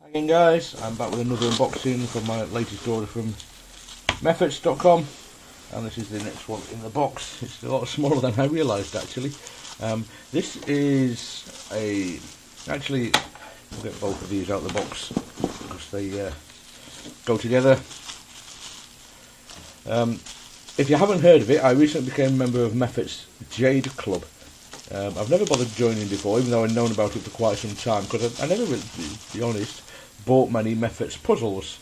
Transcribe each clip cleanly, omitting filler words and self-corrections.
Again guys, I'm back with another unboxing from my latest order from methods.com, and this is the next one in the box. It's a lot smaller than I realised actually. This is actually I'll get both of these out of the box because they go together. If you haven't heard of it, I recently became a member of Method's Jade Club. I've never bothered joining before, even though I've known about it for quite some time, because I never really, to be honest, bought many Methods puzzles.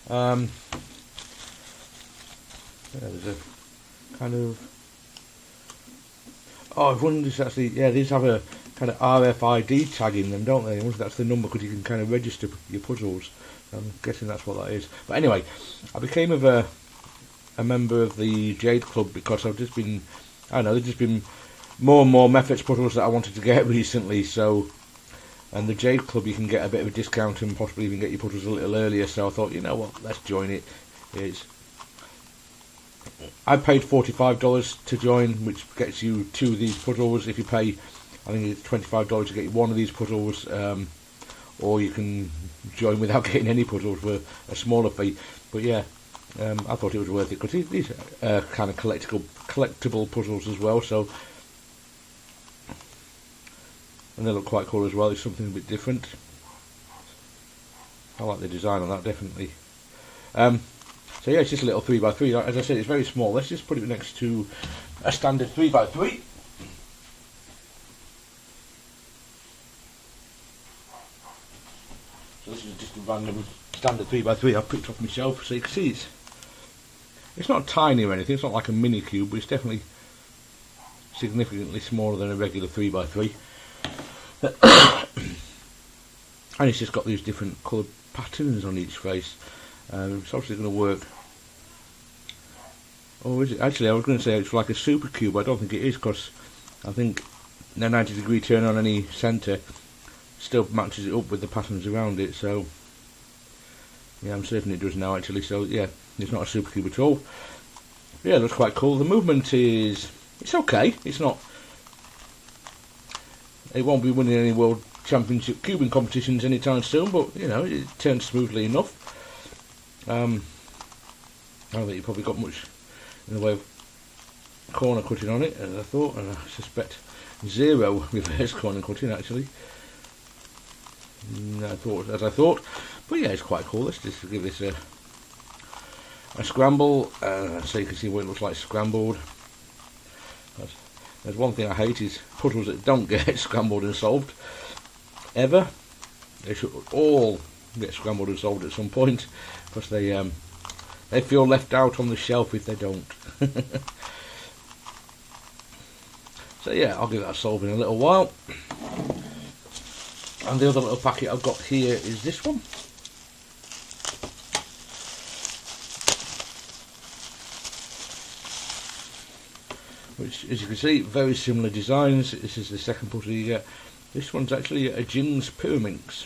Yeah, there's a kind of... Oh, I've wondered if actually... Yeah, these have a kind of RFID tag in them, don't they? I wonder if that's the number, because you can kind of register your puzzles. I'm guessing that's what that is. But anyway, I became a member of the Jade Club because I've just been... I don't know, there's just been more and more Methods puzzles that I wanted to get recently, so... And the Jade Club, you can get a bit of a discount and possibly even get your puzzles a little earlier, so I thought, you know what, let's join it. I paid $45 to join, which gets you 2 of these puzzles. If you pay, I think it's $25 to get you 1 of these puzzles, or you can join without getting any puzzles for a smaller fee. But yeah, I thought it was worth it, because these are kind of collectible puzzles as well, so... And they look quite cool as well. It's something a bit different. I like the design on that, definitely. So yeah, it's just a little 3x3. As I said, it's very small. Let's just put it next to a standard 3x3. So this is just a random standard 3x3 I picked off my shelf. So you can see it's not tiny or anything. It's not like a mini cube, but it's definitely significantly smaller than a regular 3x3. And it's just got these different coloured patterns on each face. It's obviously going to work. Oh, is it? Actually, I was going to say it's like a super cube. I don't think it is, because I think the 90-degree turn on any centre still matches it up with the patterns around it. So yeah, I'm certain it does now actually. So yeah, it's not a super cube at all. Yeah, it looks quite cool. The movement it's okay. It's not. It won't be winning any World Championship cubing competitions anytime soon, but you know, it turns smoothly enough. I don't think you've probably got much in the way of corner cutting on it, as I thought, and I suspect 0 reverse corner cutting actually. As I thought, but yeah, it's quite cool. Let's just give this a scramble, so you can see what it looks like scrambled. There's one thing I hate is puzzles that don't get scrambled and solved ever. They should all get scrambled and solved at some point, because they feel left out on the shelf if they don't. So yeah, I'll give that a solve in a little while. And the other little packet I've got here is this one. Which, as you can see, very similar designs. This is the second puzzle you get. This one's actually a Jing's Pyraminx.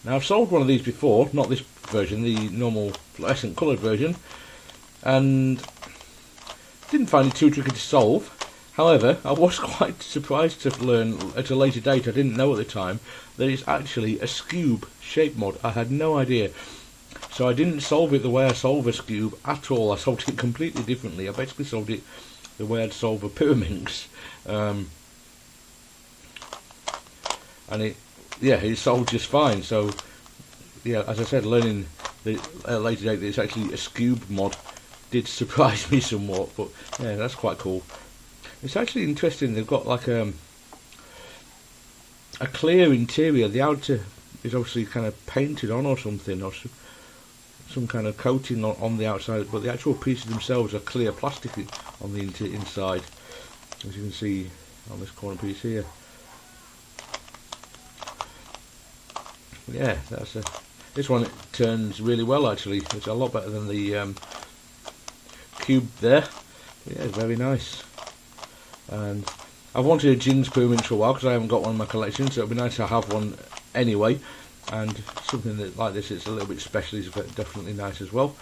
Now, I've solved one of these before, not this version, the normal fluorescent coloured version, and didn't find it too tricky to solve. However, I was quite surprised to learn at a later date, I didn't know at the time, that it's actually a Scube shape mod. I had no idea. So I didn't solve it the way I solve a Scube at all. I solved it completely differently. I basically solved it the way I'd solve a Pyraminx. And it solved just fine. So yeah, as I said, learning at a later date that it's actually a Scube mod did surprise me somewhat, but yeah, that's quite cool. It's actually interesting. They've got like a clear interior. The outer is obviously kind of painted on or something, or some kind of coating on the outside, but the actual pieces themselves are clear plastic on the inside, as you can see on this corner piece here. Yeah, this one turns really well actually. It's a lot better than the cube there. But yeah, it's very nice. And I've wanted a Jing's Pyraminx for a while because I haven't got one in my collection, so it'd be nice to have one anyway. And something that like this, it's a little bit special, is definitely nice as well.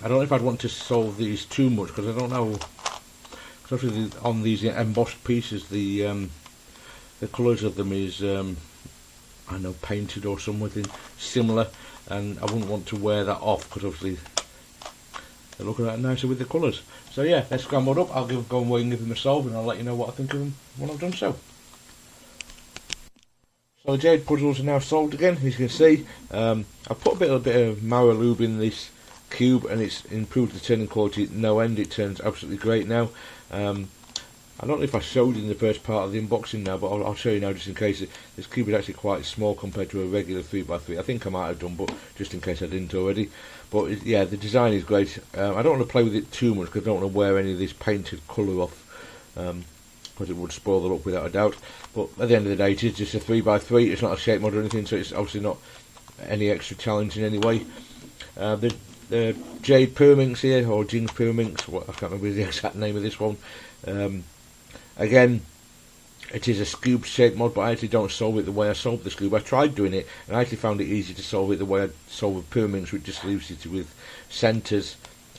I don't know if I'd want to solve these too much, because I don't know, because obviously on these embossed pieces the the colours of them is I know, painted or something similar, and I wouldn't want to wear that off because obviously they look a lot nicer with the colours. So yeah, they're scrambled up. I'll go away and give them a solve, and I'll let you know what I think of them when I've done so. So the Jade puzzles are now solved again, as you can see. I've put a bit of Mara lube in this cube, and it's improved the turning quality no end. It turns absolutely great now. I don't know if I showed you in the first part of the unboxing now, but I'll show you now just in case. This cube is actually quite small compared to a regular 3x3. I think I might have done, but just in case I didn't already. But yeah, the design is great. I don't want to play with it too much because I don't want to wear any of this painted colour off, because it would spoil the look without a doubt. But at the end of the day, it is just a 3x3. It's not a shape mod or anything, so it's obviously not any extra challenge in any way. The Jade Pyraminx here, or Jing's Pyraminx, I can't remember the exact name of this one. Again, it is a Scoob shape mod, but I actually don't solve it the way I solved the Scoob. I tried doing it, and I actually found it easy to solve it the way I solve with Pyraminx, which just leaves it with centres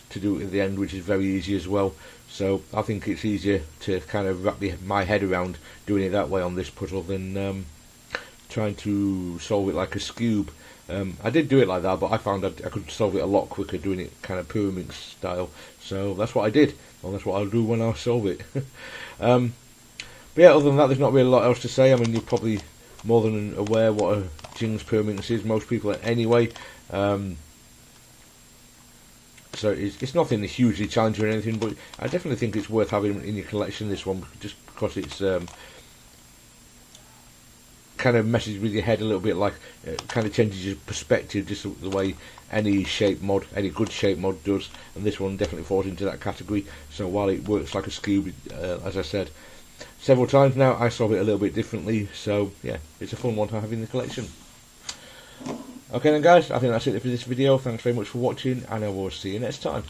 to do it at the end, which is very easy as well. So I think it's easier to kind of wrap my head around doing it that way on this puzzle than trying to solve it like a Scoob. I did do it like that, but I found I could solve it a lot quicker doing it kind of Pyraminx style. So that's what I did. Well, that's what I'll do when I solve it. But yeah, other than that, there's not really a lot else to say. I mean, you're probably more than aware what a Jing's Pyraminx is. Most people are anyway. So it's nothing hugely challenging or anything, but I definitely think it's worth having in your collection, this one, just because it's kind of messes with your head a little bit, like kind of changes your perspective, just the way any shape mod, any good shape mod does, and this one definitely falls into that category. So while it works like a Scoob, as I said several times now, I solve it a little bit differently. So yeah, it's a fun one to have in the collection. Okay then guys, I think that's it for this video. Thanks very much for watching, and I will see you next time.